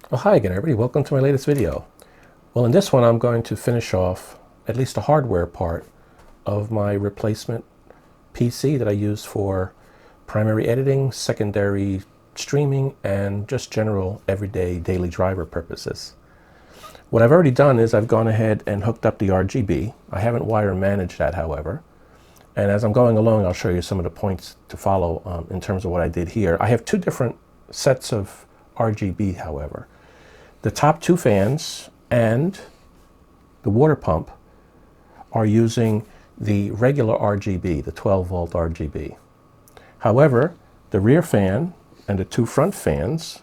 Well, hi again everybody, welcome to my latest video. Well, in this one I'm going to finish off at least the hardware part of my replacement PC that I use for primary editing, secondary streaming, and just general everyday daily driver purposes. What I've already done is I've gone ahead and hooked up the RGB. I haven't wire managed that, however. And as I'm going along, I'll show you some of the points to follow in terms of what I did here. I have two different sets of RGB, however. The top two fans and the water pump are using the regular RGB, the 12 volt RGB. However, the rear fan and the two front fans,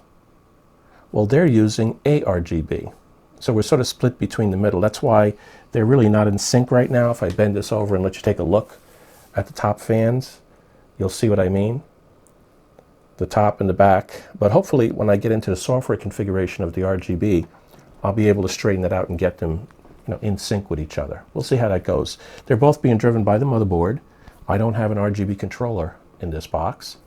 well, they're using ARGB. So we're sort of split between the middle. That's why they're really not in sync right now. If I bend this over and let you take a look at the top fans, you'll see what I mean. The top and the back, but hopefully when I get into the software configuration of the RGB, I'll be able to straighten that out and get them, in sync with each other. We'll see how that goes. They're both being driven by the motherboard. I don't have an RGB controller in this box.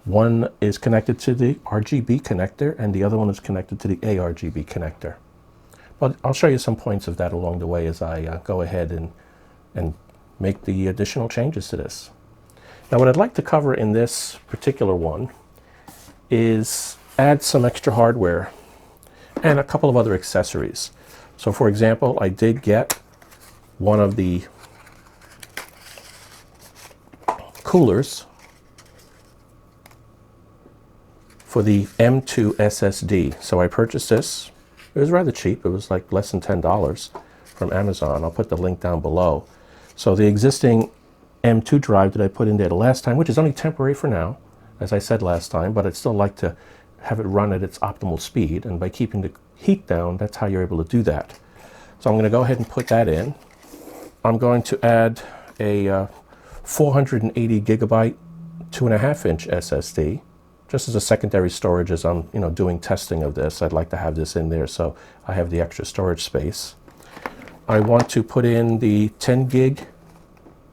One is connected to the RGB connector and the other one is connected to the ARGB connector. But I'll show you some points of that along the way as I go ahead and make the additional changes to this. Now what I'd like to cover in this particular one is add some extra hardware and a couple of other accessories. So for example, I did get one of the coolers for the M2 SSD. So I purchased this. It was rather cheap. It was like less than $10 from Amazon. I'll put the link down below. So the existing M2 drive that I put in there the last time, which is only temporary for now, as I said last time, but I'd still like to have it run at its optimal speed, and by keeping the heat down, that's how you're able to do that. So I'm going to go ahead and put that in. I'm going to add a 480 gigabyte 2.5-inch SSD, just as a secondary storage as I'm doing testing of this. I'd like to have this in there so I have the extra storage space. I want to put in the 10 gig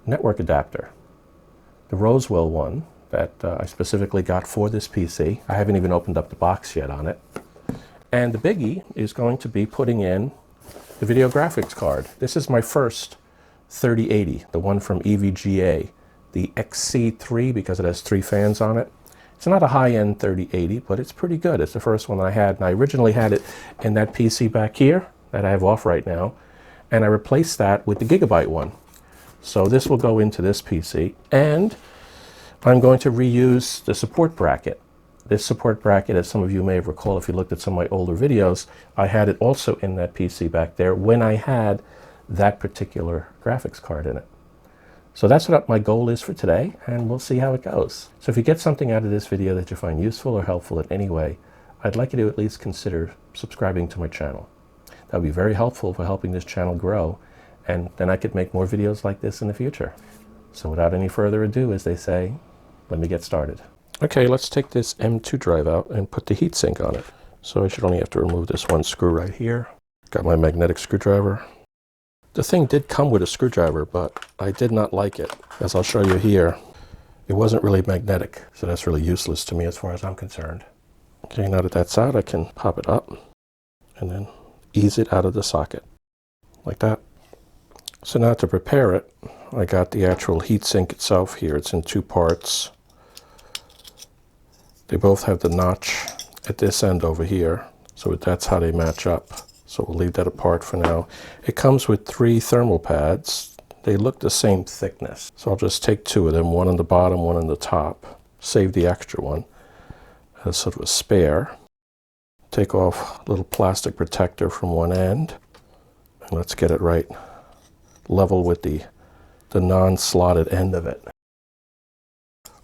network adapter, the Rosewill one that I specifically got for this PC. I haven't even opened up the box yet on it. And the biggie is going to be putting in the video graphics card. This is my first 3080, the one from EVGA, the XC3, because it has 3 fans on it. It's not a high-end 3080, but it's pretty good. It's the first one I had, and I originally had it in that PC back here that I have off right now, and I replaced that with the Gigabyte one. So this will go into this PC, and I'm going to reuse the support bracket. This support bracket, as some of you may have recalled if you looked at some of my older videos, I had it also in that PC back there when I had that particular graphics card in it. So that's what my goal is for today, and we'll see how it goes. So if you get something out of this video that you find useful or helpful in any way, I'd like you to at least consider subscribing to my channel. That would be very helpful for helping this channel grow, and then I could make more videos like this in the future. So without any further ado, as they say, let me get started. Okay, let's take this M2 drive out and put the heatsink on it. So I should only have to remove this one screw right here. Got my magnetic screwdriver. The thing did come with a screwdriver, but I did not like it. As I'll show you here, it wasn't really magnetic, so that's really useless to me as far as I'm concerned. Okay, now that that's out, I can pop it up and then ease it out of the socket, like that. So now to prepare it, I got the actual heatsink itself here. It's in 2 parts. They both have the notch at this end over here, so that's how they match up. So we'll leave that apart for now. It comes with 3 thermal pads. They look the same thickness. So I'll just take 2 of them, one on the bottom, one on the top. Save the extra one as sort of a spare. Take off a little plastic protector from one end, and let's get it right level with the non-slotted end of it,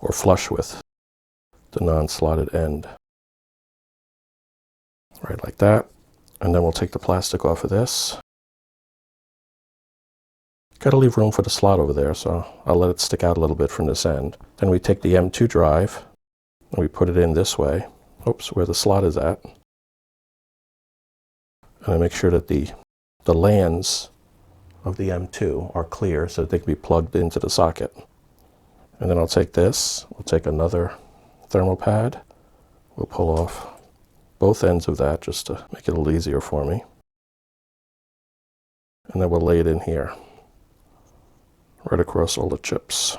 or flush with the non-slotted end. Right like that. And then we'll take the plastic off of this. Got to leave room for the slot over there, so I'll let it stick out a little bit from this end. Then we take the M2 drive and we put it in this way. Oops, where the slot is at. And I make sure that the lands of the M2 are clear so that they can be plugged into the socket. And then I'll take this, we'll take another thermal pad, we'll pull off both ends of that just to make it a little easier for me. And then we'll lay it in here, right across all the chips.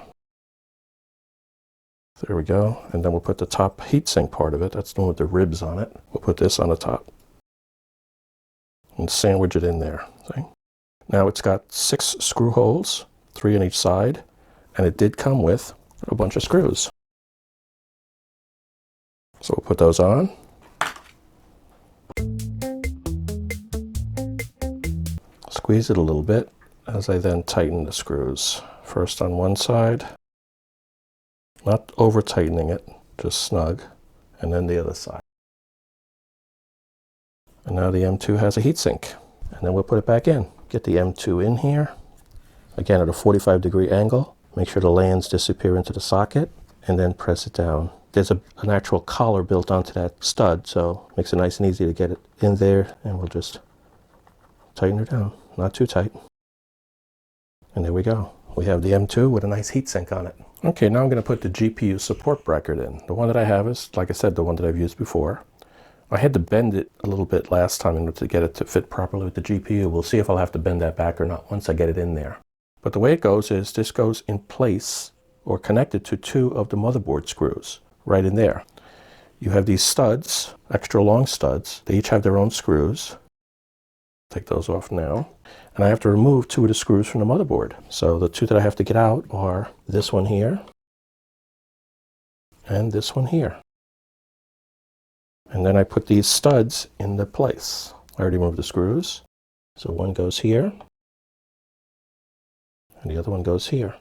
There we go. And then we'll put the top heatsink part of it. That's the one with the ribs on it. We'll put this on the top and sandwich it in there. See? Now it's got 6 screw holes, 3 on each side, and it did come with a bunch of screws. So we'll put those on. Squeeze it a little bit as I then tighten the screws. First on one side, not over tightening it, just snug, and then the other side. And now the M2 has a heatsink, and then we'll put it back in. Get the M2 in here, again at a 45-degree angle. Make sure the lands disappear into the socket, and then press it down. There's an actual collar built onto that stud, so it makes it nice and easy to get it in there, and we'll just tighten her down, not too tight. And there we go. We have the M2 with a nice heatsink on it. Okay, now I'm going to put the GPU support bracket in. The one that I have is, like I said, the one that I've used before. I had to bend it a little bit last time in order to get it to fit properly with the GPU. We'll see if I'll have to bend that back or not once I get it in there. But the way it goes is this goes in place or connected to 2 of the motherboard screws right in there. You have these studs, extra long studs. They each have their own screws. Take those off now. And I have to remove 2 of the screws from the motherboard. So the 2 that I have to get out are this one here and this one here. And then I put these studs into place. I already removed the screws. So one goes here and the other one goes here.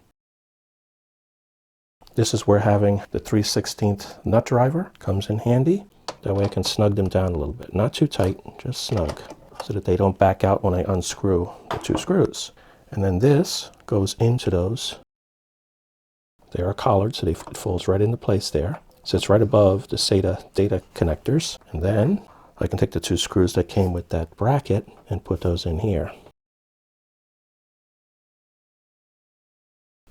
This is where having the 3/16 nut driver comes in handy. That way I can snug them down a little bit. Not too tight, just snug, so that they don't back out when I unscrew the 2 screws. And then this goes into those. They are collared, so it falls right into place there. Sits right above the SATA data connectors. And then I can take the 2 screws that came with that bracket and put those in here.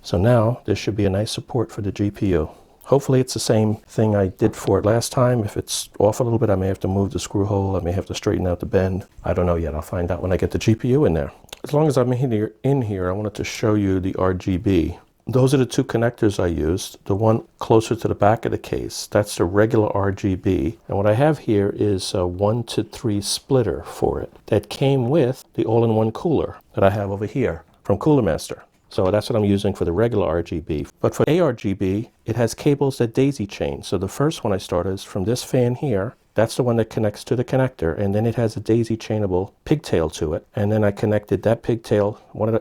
So now this should be a nice support for the GPU. Hopefully it's the same thing I did for it last time. If it's off a little bit, I may have to move the screw hole. I may have to straighten out the bend. I don't know yet. I'll find out when I get the GPU in there. As long as I'm in here, I wanted to show you the RGB. Those are the 2 connectors I used. The one closer to the back of the case, that's the regular RGB. And what I have here is a 1-to-3 splitter for it that came with the all-in-one cooler that I have over here from Cooler Master. So that's what I'm using for the regular RGB. But for ARGB, it has cables that daisy chain. So the first one I started is from this fan here. That's the one that connects to the connector. And then it has a daisy chainable pigtail to it. And then I connected that pigtail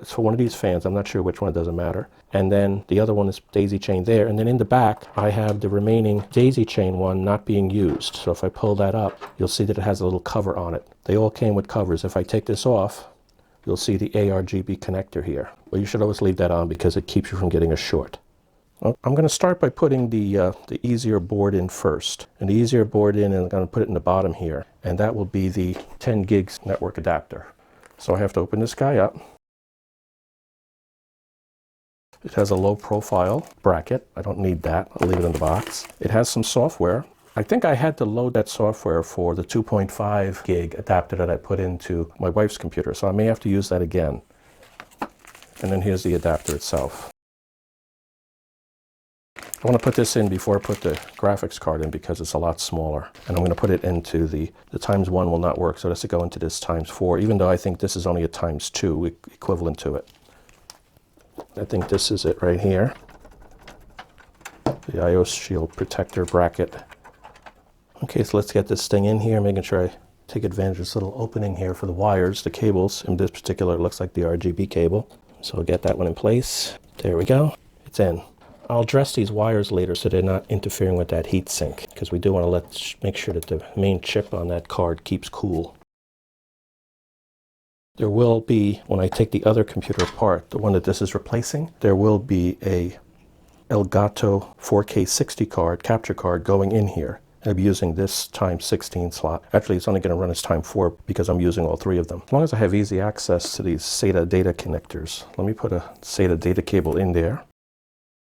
for one of these fans. I'm not sure which one, it doesn't matter. And then the other one is daisy chain there. And then in the back, I have the remaining daisy chain one not being used. So if I pull that up, you'll see that it has a little cover on it. They all came with covers. If I take this off, you'll see the ARGB connector here. Well, you should always leave that on because it keeps you from getting a short. Well, I'm going to start by putting the easier board in first. And the easier board in, and I'm going to put it in the bottom here. And that will be the 10 gigs network adapter. So I have to open this guy up. It has a low profile bracket. I don't need that. I'll leave it in the box. It has some software. I think I had to load that software for the 2.5 gig adapter that I put into my wife's computer, so I may have to use that again. And then here's the adapter itself. I want to put this in before I put the graphics card in because it's a lot smaller. And I'm going to put it into the ×1 will not work, so it has to go into this ×4, even though I think this is only a ×2 equivalent to it. I think this is it right here. The IO Shield protector bracket. Okay, so let's get this thing in here, making sure I take advantage of this little opening here for the wires, the cables. In this particular, it looks like the RGB cable. So I'll get that one in place. There we go. It's in. I'll address these wires later so they're not interfering with that heat sink, because we do want to make sure that the main chip on that card keeps cool. There will be, when I take the other computer apart, the one that this is replacing, there will be a Elgato 4K 60 card, capture card going in here. I'll be using this ×16 slot. Actually, it's only going to run as ×4 because I'm using all 3 of them. As long as I have easy access to these SATA data connectors, let me put a SATA data cable in there.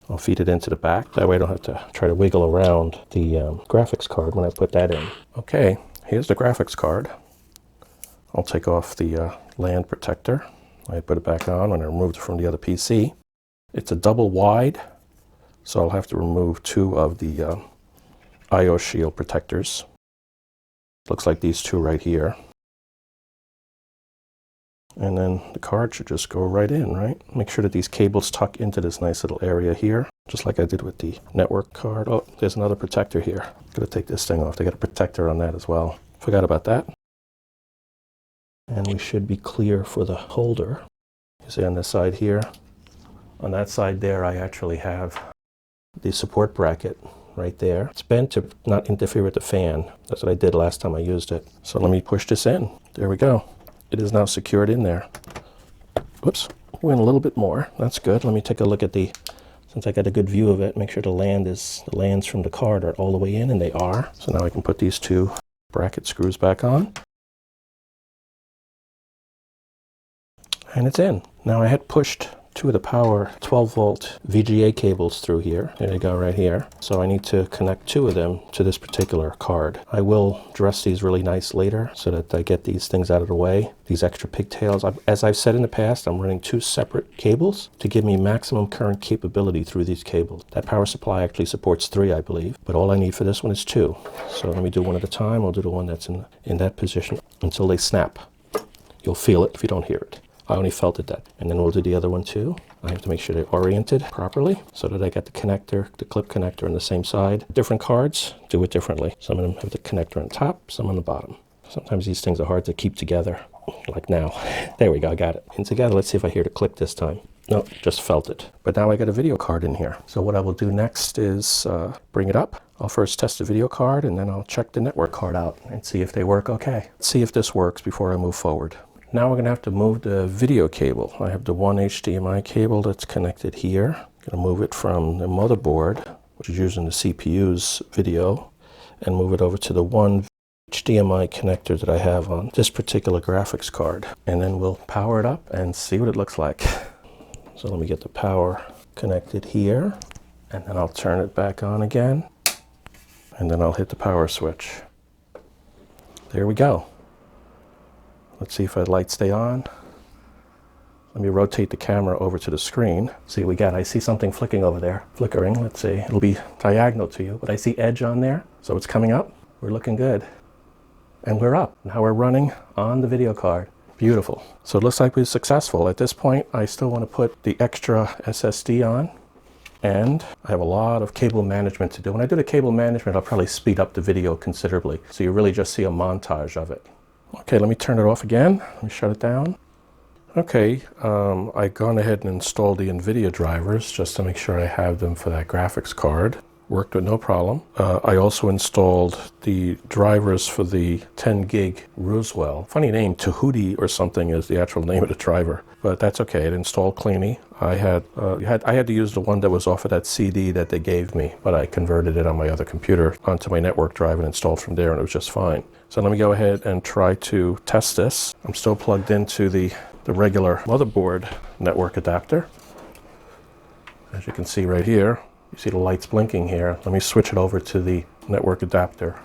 I'll feed it into the back. That way I don't have to try to wiggle around the graphics card when I put that in. Okay, here's the graphics card. I'll take off the land protector. I put it back on and I removed it from the other PC. It's a double wide, so I'll have to remove 2 of the I/O shield protectors. Looks like these 2 right here. And then the card should just go right in, right? Make sure that these cables tuck into this nice little area here, just like I did with the network card. Oh, there's another protector here. Gotta take this thing off. They got a protector on that as well. Forgot about that. And we should be clear for the holder. You see on this side here. On that side there, I actually have the support bracket right there. It's bent to not interfere with the fan. That's what I did last time I used it. So let me push this in. There we go. It is now secured in there. Whoops, went a little bit more. That's good. Let me take a look at the, since I got a good view of it, make sure the lands from the card are all the way in, and they are. So now I can put these 2 bracket screws back on. And it's in. Now I had pushed 2 of the power 12-volt VGA cables through here. There they go right here. So I need to connect 2 of them to this particular card. I will dress these really nice later so that I get these things out of the way, these extra pigtails. As I've said in the past, I'm running 2 separate cables to give me maximum current capability through these cables. That power supply actually supports 3, I believe, but all I need for this one is 2. So let me do one at a time. I'll do the one that's in that position until they snap. You'll feel it if you don't hear it. I only felt it that. And then we'll do the other one too. I have to make sure they're oriented properly so that I got the connector, the clip connector on the same side. Different cards do it differently. Some of them have the connector on top, some on the bottom. Sometimes these things are hard to keep together, like now. There we go, I got it. And together, let's see if I hear the click this time. No, just felt it. But now I got a video card in here. So what I will do next is bring it up. I'll first test the video card and then I'll check the network card out and see if they work okay. Let's see if this works before I move forward. Now we're going to have to move the video cable. I have the one HDMI cable that's connected here. I'm going to move it from the motherboard, which is using the CPU's video, and move it over to the one HDMI connector that I have on this particular graphics card. And then we'll power it up and see what it looks like. So let me get the power connected here, and then I'll turn it back on again, and then I'll hit the power switch. There we go. Let's see if the lights stay on. Let me rotate the camera over to the screen. See what we got. I see something flickering over there. Flickering, let's see. It'll be diagonal to you, but I see edge on there. So it's coming up. We're looking good. And we're up. Now we're running on the video card. Beautiful. So it looks like we're successful. At this point, I still want to put the extra SSD on. And I have a lot of cable management to do. When I do the cable management, I'll probably speed up the video considerably. So you really just see a montage of it. Okay, let me turn it off again. Let me shut it down. Okay, I've gone ahead and installed the NVIDIA drivers just to make sure I have them for that graphics card. Worked with no problem. I also installed the drivers for the 10 gig Rosewill. Funny name, Tahuti or something is the actual name of the driver, but that's okay. It installed cleanly. I had to use the one that was off of that CD that they gave me, but I converted it on my other computer onto my network drive and installed from there, and it was just fine. So let me go ahead and try to test this. I'm still plugged into the regular motherboard network adapter. As you can see right here, you see the lights blinking here. Let me switch it over to the network adapter.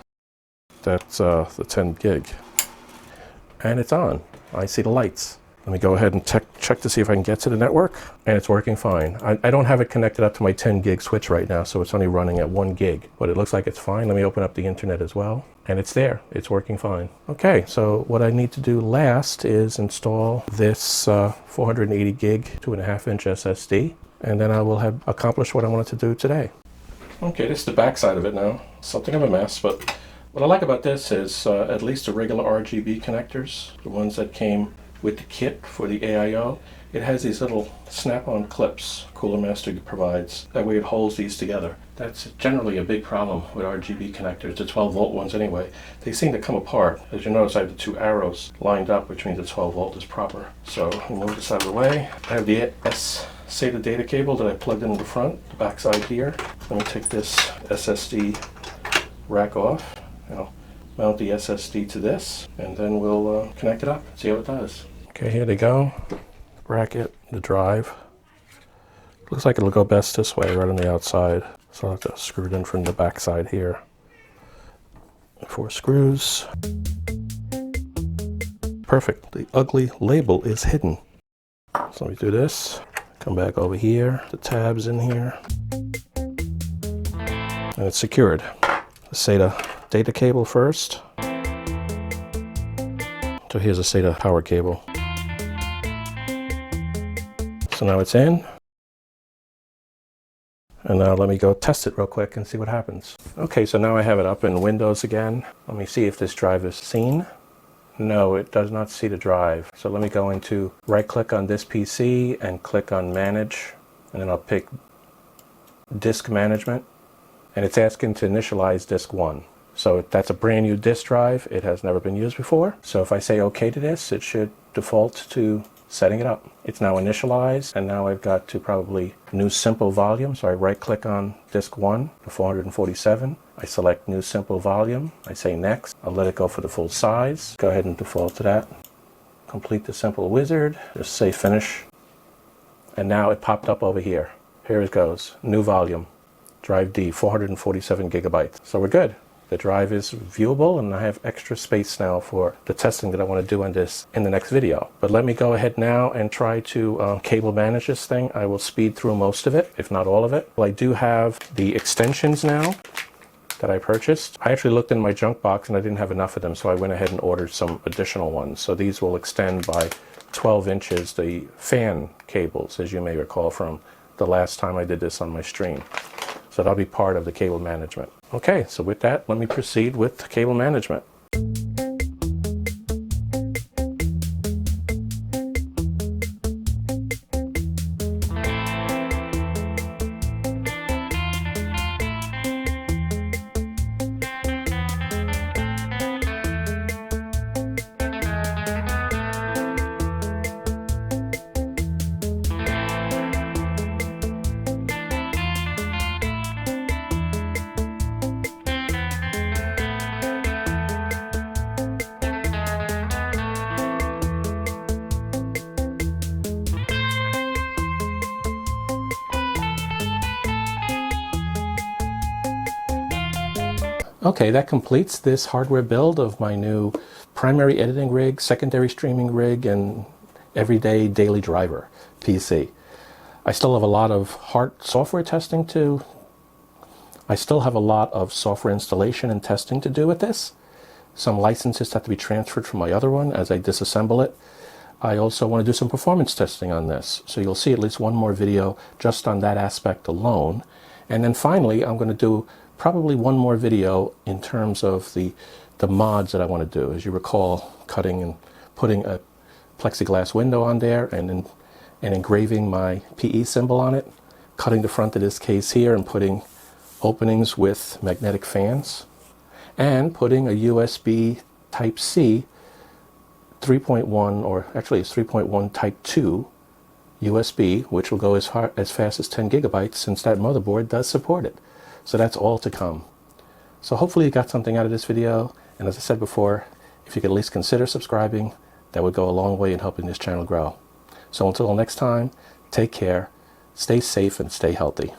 That's the 10 gig. And it's on. I see the lights. Let me go ahead and check to see if I can get to the network, and it's working fine. I don't have it connected up to my 10 gig switch right now, so it's only running at 1 gig, but it looks like it's fine. Let me open up the internet as well, and it's there. It's working fine. Okay, so what I need to do last is install this 480 gig 2.5-inch SSD, and then I will have accomplished what I wanted to do today. Okay, this is the back side of it now. Something of a mess, but what I like about this is at least the regular RGB connectors, the ones that came with the kit for the AIO. It has these little snap-on clips Cooler Master provides. That way it holds these together. That's generally a big problem with RGB connectors, the 12-volt ones anyway. They seem to come apart. As you notice, I have the 2 arrows lined up, which means the 12-volt is proper. So I'll move this out of the way. I have the SATA data cable that I plugged in the front, the back side here. Let me take this SSD rack off. Mount the SSD to this, and then we'll connect it up and see how it does. Okay, here they go. Bracket, the drive. Looks like it'll go best this way, right on the outside. So I'll have to screw it in from the back side here. 4 screws. Perfect. The ugly label is hidden. So let me do this. Come back over here. The tab's in here. And it's secured. The SATA data cable first. So here's a SATA power cable. So now it's in. And now let me go test it real quick and see what happens. Okay, so now I have it up in Windows again. Let me see if this drive is seen. No, it does not see the drive. So let me go into right-click on this PC and click on Manage. And then I'll pick Disk Management. And it's asking to initialize disk 1. So that's a brand new disk drive. It has never been used before. So if I say OK to this, it should default to setting it up. It's now initialized, and now I've got to probably new simple volume. So I right click on disk 1, the 447. I select new simple volume. I say next. I'll let it go for the full size. Go ahead and default to that. Complete the simple wizard. Just say finish. And now it popped up over here. Here it goes. New volume. Drive D, 447 gigabytes. So we're good. The drive is viewable, and I have extra space now for the testing that I want to do on this in the next video. But let me go ahead now and try to cable manage this thing. I will speed through most of it, if not all of it. Well, I do have the extensions now that I purchased. I actually looked in my junk box and I didn't have enough of them, so I went ahead and ordered some additional ones. So these will extend by 12 inches the fan cables, as you may recall from the last time I did this on my stream. So that'll be part of the cable management. Okay, so with that, let me proceed with cable management. Okay, that completes this hardware build of my new primary editing rig, secondary streaming rig, and everyday daily driver PC. I still have a lot of software testing to... I still have a lot of software installation and testing to do with this. Some licenses have to be transferred from my other one as I disassemble it. I also want to do some performance testing on this. So you'll see at least one more video just on that aspect alone. And then finally, I'm going to do probably one more video in terms of the mods that I want to do. As you recall, cutting and putting a plexiglass window on there and engraving my PE symbol on it, cutting the front of this case here and putting openings with magnetic fans, and putting a USB Type-C 3.1, or actually it's 3.1 Type 2 USB, which will go as fast as 10 gigabytes since that motherboard does support it. So that's all to come. So hopefully you got something out of this video, and as I said before, if you could at least consider subscribing, that would go a long way in helping this channel grow. So until next time, take care, stay safe, and stay healthy.